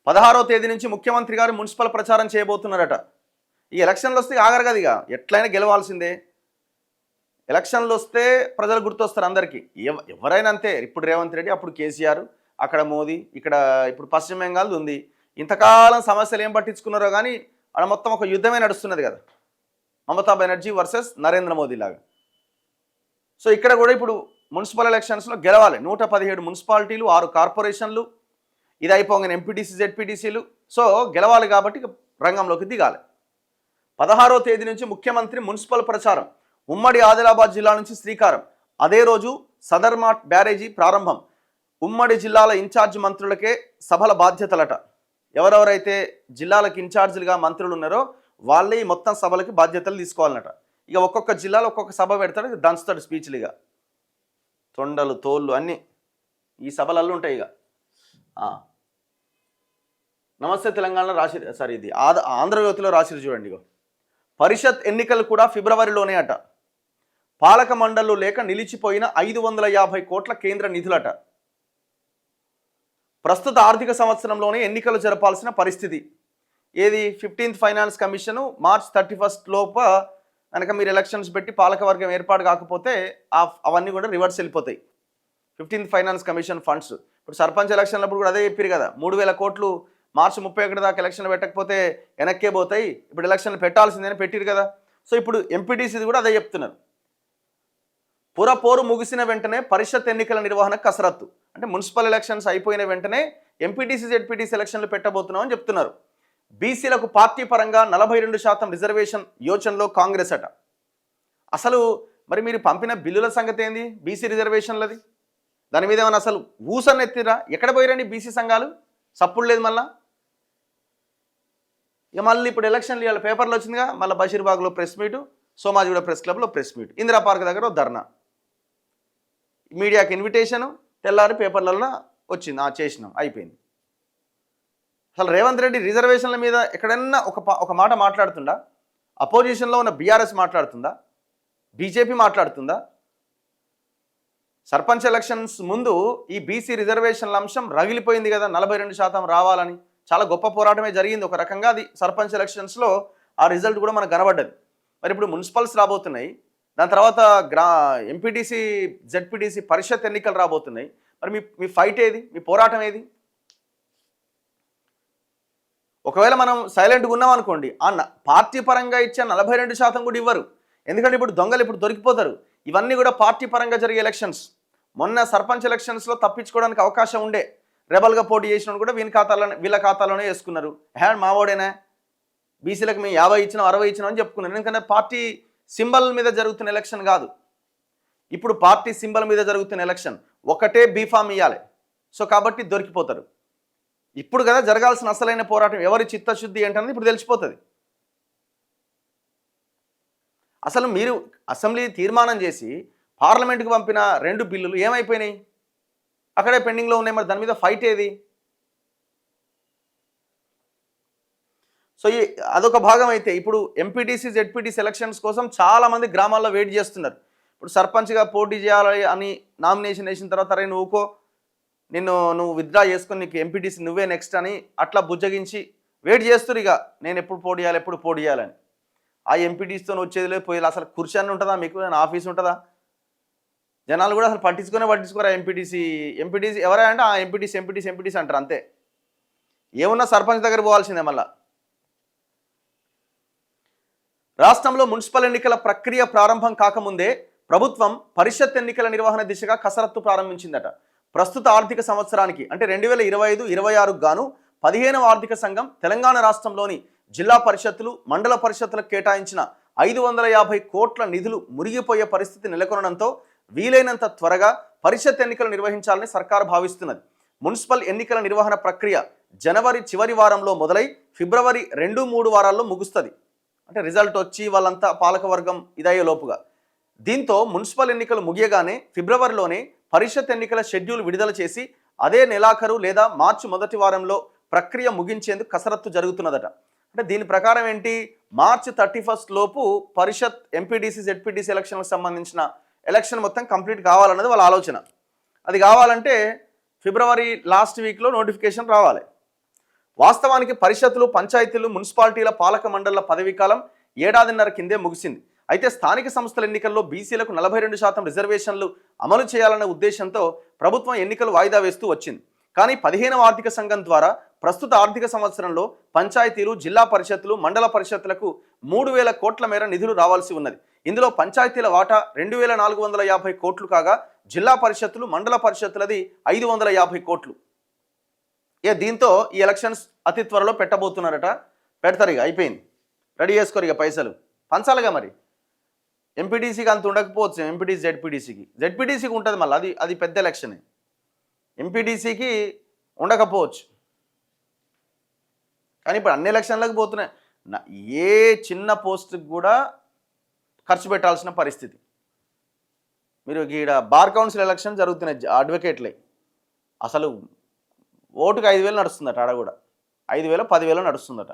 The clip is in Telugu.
16వ తేదీ నుంచి ముఖ్యమంత్రి గారు మున్సిపల్ ప్రచారం చేయబోతున్నారట. ఈ ఎలక్షన్లు వస్తే ఆగరు కదా, ఇక ఎట్లయినా గెలవాల్సిందే. ఎలక్షన్లు వస్తే ప్రజలు గుర్తొస్తారు అందరికీ. ఎవరైనా అంతే. ఇప్పుడు రేవంత్ రెడ్డి, అప్పుడు కేసీఆర్, అక్కడ మోదీ, ఇక్కడ ఇప్పుడు పశ్చిమ బెంగాల్ ఉంది. ఇంతకాలం సమస్యలు ఏం పట్టించుకున్నారో కానీ అక్కడ మొత్తం ఒక యుద్ధమే నడుస్తున్నది కదా, మమతా బెనర్జీ వర్సెస్ నరేంద్ర మోదీ లాగా. సో ఇక్కడ కూడా ఇప్పుడు మున్సిపల్ ఎలక్షన్స్లో గెలవాలి. 117 మున్సిపాలిటీలు, 6 కార్పొరేషన్లు, ఇది అయిపోగానే ఎంపీటీసీ, జెడ్పీటీసీలు. సో గెలవాలి కాబట్టి రంగంలోకి దిగాలి. 16వ తేదీ నుంచి ముఖ్యమంత్రి మున్సిపల్ ప్రచారం. ఉమ్మడి ఆదిలాబాద్ జిల్లా నుంచి శ్రీకారం. అదే రోజు సదర్మాట్ బ్యారేజీ ప్రారంభం. ఉమ్మడి జిల్లాల ఇన్ఛార్జ్ మంత్రులకే సభల బాధ్యతలట. ఎవరెవరైతే జిల్లాలకు ఇన్ఛార్జీలుగా మంత్రులు ఉన్నారో వాళ్ళే ఈ మొత్తం సభలకి బాధ్యతలు తీసుకోవాలన్నట. ఇక ఒక్కొక్క జిల్లాలో ఒక్కొక్క సభ పెడతాడు, దంచుతాడు స్పీచ్లుగా. తొండలు, తోళ్ళు అన్నీ ఈ సభలలో ఉంటాయి. ఇక నమస్తే తెలంగాణలో రాసి సారీ ఇది ఆంధ్రజ్యోతిలో రాసిరు చూడండి. ఇగో పరిషత్ ఎన్నికలు కూడా ఫిబ్రవరిలోనే అట. పాలక మండళ్ళు లేక నిలిచిపోయిన 550 కోట్ల కేంద్ర నిధులట. ప్రస్తుత ఆర్థిక సంవత్సరంలోనే ఎన్నికలు జరపాల్సిన పరిస్థితి. ఏది 15th ఫైనాన్స్ కమిషను మార్చ్ 31 లోప కనుక మీరు ఎలక్షన్స్ పెట్టి పాలకవర్గం ఏర్పాటు కాకపోతే అవన్నీ కూడా రివర్స్ వెళ్ళిపోతాయి. 15th ఫైనాన్స్ కమిషన్ ఫండ్స్ ఇప్పుడు సర్పంచ్ ఎలక్షన్లప్పుడు కూడా అదే చెప్పారు కదా, 3000 కోట్లు మార్చి 31 దాకా ఎలక్షన్లు పెట్టకపోతే వెనక్కే పోతాయి, ఇప్పుడు ఎలక్షన్లు పెట్టాల్సిందని పెట్టిరు కదా. సో ఇప్పుడు ఎంపీటీసీది కూడా అదే చెప్తున్నారు. పోరు ముగిసిన వెంటనే పరిషత్ ఎన్నికల నిర్వహణ కసరత్తు. అంటే మున్సిపల్ ఎలక్షన్స్ అయిపోయిన వెంటనే ఎంపీటీసీ, జెడ్పీటీసీ ఎలక్షన్లు పెట్టబోతున్నామని చెప్తున్నారు. బీసీలకు పార్టీ పరంగా 42% రిజర్వేషన్ యోచనలో కాంగ్రెస్ అట. అసలు మరి మీరు పంపిన బిల్లుల సంగతి ఏంది? బీసీ రిజర్వేషన్లది దాని మీద ఏమైనా అసలు ఊసన్న ఎత్తిరా? ఎక్కడ పోయిరండి బీసీ సంఘాలు? సప్పుడు లేదు. మళ్ళీ ఇక మళ్ళీ ఇప్పుడు ఎలక్షన్లు ఇవాళ పేపర్లో వచ్చిందిగా, మళ్ళీ బషీర్బాగ్లో ప్రెస్ మీటు, సోమాజిగూడ ప్రెస్ క్లబ్లో ప్రెస్ మీట్, ఇందిరా పార్క్ దగ్గర ధర్నా, మీడియాకి ఇన్విటేషను, తెల్లారి పేపర్లలో వచ్చింది, చేసినాం, అయిపోయింది. అసలు రేవంత్ రెడ్డి రిజర్వేషన్ల మీద ఎక్కడన్నా ఒక మాట మాట్లాడుతుందా? అపోజిషన్లో ఉన్న బీఆర్ఎస్ మాట్లాడుతుందా? బీజేపీ మాట్లాడుతుందా? సర్పంచ్ ఎలక్షన్స్ ముందు ఈ బీసీ రిజర్వేషన్ల అంశం రగిలిపోయింది కదా, 42% రావాలని చాలా గొప్ప పోరాటమే జరిగింది ఒక రకంగా. అది సర్పంచ్ ఎలక్షన్స్లో ఆ రిజల్ట్ కూడా మనకు కనబడ్డది. మరి ఇప్పుడు మున్సిపల్స్ రాబోతున్నాయి, దాని తర్వాత ఎంపీటీసీ, జెడ్పీటీసీ పరిషత్ ఎన్నికలు రాబోతున్నాయి. మరి మీ ఫైట్ ఏది? మీ పోరాటం ఏది? ఒకవేళ మనం సైలెంట్గా ఉన్నాం అనుకోండి, పార్టీ పరంగా ఇచ్చే 42% కూడా ఇవ్వరు. ఎందుకంటే ఇప్పుడు దొంగలు ఇప్పుడు దొరికిపోతారు. ఇవన్నీ కూడా పార్టీ పరంగా జరిగే ఎలక్షన్స్. మొన్న సర్పంచ్ ఎలక్షన్స్లో తప్పించుకోవడానికి అవకాశం ఉండే, రెబల్గా పోటీ చేసిన కూడా వీళ్ళ ఖాతాలోనే వేసుకున్నారు. మావోడేనా బీసీలకు మేము 50 ఇచ్చినాం 60 ఇచ్చినాం అని చెప్పుకున్నారు. ఎందుకంటే పార్టీ సింబల్ మీద జరుగుతున్న ఎలక్షన్ కాదు. ఇప్పుడు పార్టీ సింబల్ మీద జరుగుతున్న ఎలక్షన్. ఒకటే బీఫామ్ ఇవ్వాలి. సో కాబట్టి దొరికిపోతారు. ఇప్పుడు కదా జరగాల్సిన అసలైన పోరాటం, ఎవరి చిత్తశుద్ధి ఏంటనేది ఇప్పుడు తెలిసిపోతుంది. అసలు మీరు అసెంబ్లీ తీర్మానం చేసి పార్లమెంట్కి పంపిన 2 బిల్లులు ఏమైపోయినాయి? అక్కడే పెండింగ్లో ఉన్నాయి. మరి దాని మీద ఫైట్ ఏది? సో అదొక భాగం అయితే, ఇప్పుడు ఎంపీటీసీ, జెడ్పీటీసీ ఎలక్షన్స్ కోసం చాలామంది గ్రామాల్లో వెయిట్ చేస్తున్నారు. ఇప్పుడు సర్పంచ్గా పోటీ చేయాలి అని నామినేషన్ వేసిన తర్వాత అరే నువ్వు విత్డ్రా చేసుకొని నీకు ఎంపీటీసీ నువ్వే నెక్స్ట్ అని అట్లా బుజ్జగించి వెయిట్ చేస్తారు. ఇక నేను ఎప్పుడు పోటీ చేయాలని. ఆ ఎంపీటీసీతో వచ్చేది లేదు, పోయేది. అసలు కుర్చీ ఉంటుందా మీకు? ఆఫీస్ ఉంటుందా? జనాలు కూడా అసలు పట్టించుకోరా. ఎంపీటీసీ ఎవరా అంటే ఎంపీటీసీ అంటారు అంతే. ఏమున్నా సర్పంచ్ దగ్గర పోవాల్సిందే. మళ్ళా రాష్ట్రంలో మున్సిపల్ ఎన్నికల ప్రక్రియ ప్రారంభం కాకముందే ప్రభుత్వం పరిషత్ ఎన్నికల నిర్వహణ దిశగా కసరత్తు ప్రారంభించిందట. ప్రస్తుత ఆర్థిక సంవత్సరానికి అంటే 2025-26 గాను 15వ ఆర్థిక సంఘం తెలంగాణ రాష్ట్రంలోని జిల్లా పరిషత్తులు, మండల పరిషత్తులకు కేటాయించిన 550 కోట్ల నిధులు మురిగిపోయే పరిస్థితి నెలకొనడంతో వీలైనంత త్వరగా పరిషత్ ఎన్నికలు నిర్వహించాలని సర్కారు భావిస్తున్నది. మున్సిపల్ ఎన్నికల నిర్వహణ ప్రక్రియ జనవరి చివరి వారంలో మొదలై ఫిబ్రవరి 2-3 వారాల్లో ముగుస్తుంది. అంటే రిజల్ట్ వచ్చి వాళ్ళంతా పాలకవర్గం ఇదయ్యే లోపుగా. దీంతో మున్సిపల్ ఎన్నికలు ముగియగానే ఫిబ్రవరిలోనే పరిషత్ ఎన్నికల షెడ్యూల్ విడుదల చేసి అదే నెలాఖరు లేదా మార్చి మొదటి వారంలో ప్రక్రియ ముగించేందుకు కసరత్తు జరుగుతున్నదట. అంటే దీని ప్రకారం ఏంటి, మార్చి 31 లోపు పరిషత్, ఎంపీటీసీ, జెడ్పీటీసీ ఎలక్షన్లకు సంబంధించిన ఎలక్షన్ మొత్తం కంప్లీట్ కావాలన్నది వాళ్ళ ఆలోచన. అది కావాలంటే ఫిబ్రవరి లాస్ట్ వీక్లో నోటిఫికేషన్ రావాలి. వాస్తవానికి పరిషత్తులు, పంచాయతీలు, మున్సిపాలిటీల పాలక మండళ్ల పదవీకాలం ఏడాదిన్నర కిందే ముగిసింది. అయితే స్థానిక సంస్థల ఎన్నికల్లో బీసీలకు 42% రిజర్వేషన్లు అమలు చేయాలన్న ఉద్దేశంతో ప్రభుత్వం ఎన్నికలు వాయిదా వేస్తూ వచ్చింది. కానీ 15వ ఆర్థిక సంఘం ద్వారా ప్రస్తుత ఆర్థిక సంవత్సరంలో పంచాయతీలు, జిల్లా పరిషత్తులు, మండల పరిషత్తులకు 3,000 కోట్ల మేర నిధులు రావాల్సి ఉన్నది. ఇందులో పంచాయతీల వాటా 2,450 కోట్లు కాగా జిల్లా పరిషత్తులు, మండల పరిషత్తులది 550 కోట్లు. దీంతో ఈ ఎలక్షన్స్ అతి త్వరలో పెట్టబోతున్నారట. పెడతారు, ఇక అయిపోయింది, రెడీ చేసుకోరు, ఇక పైసలు పంచాలిగా. మరి ఎంపీటీసీకి అంత ఉండకపోవచ్చు, ఎంపీటీసీ జెడ్పీటీసీకి ఉంటుంది, మళ్ళీ అది పెద్ద ఎలక్షనే. ఎంపీటీసీకి ఉండకపోవచ్చు, కానీ ఇప్పుడు అన్ని ఎలక్షన్లకు పోతున్నాయి. ఏ చిన్న పోస్ట్కి కూడా ఖర్చు పెట్టాల్సిన పరిస్థితి. మీరు ఈడ బార్ కౌన్సిల్ ఎలక్షన్ జరుగుతున్నాయి, అడ్వకేట్లే, అసలు ఓటుకు 5,000 నడుస్తుందట. ఆడ కూడా 5,000 10,000 నడుస్తుందట.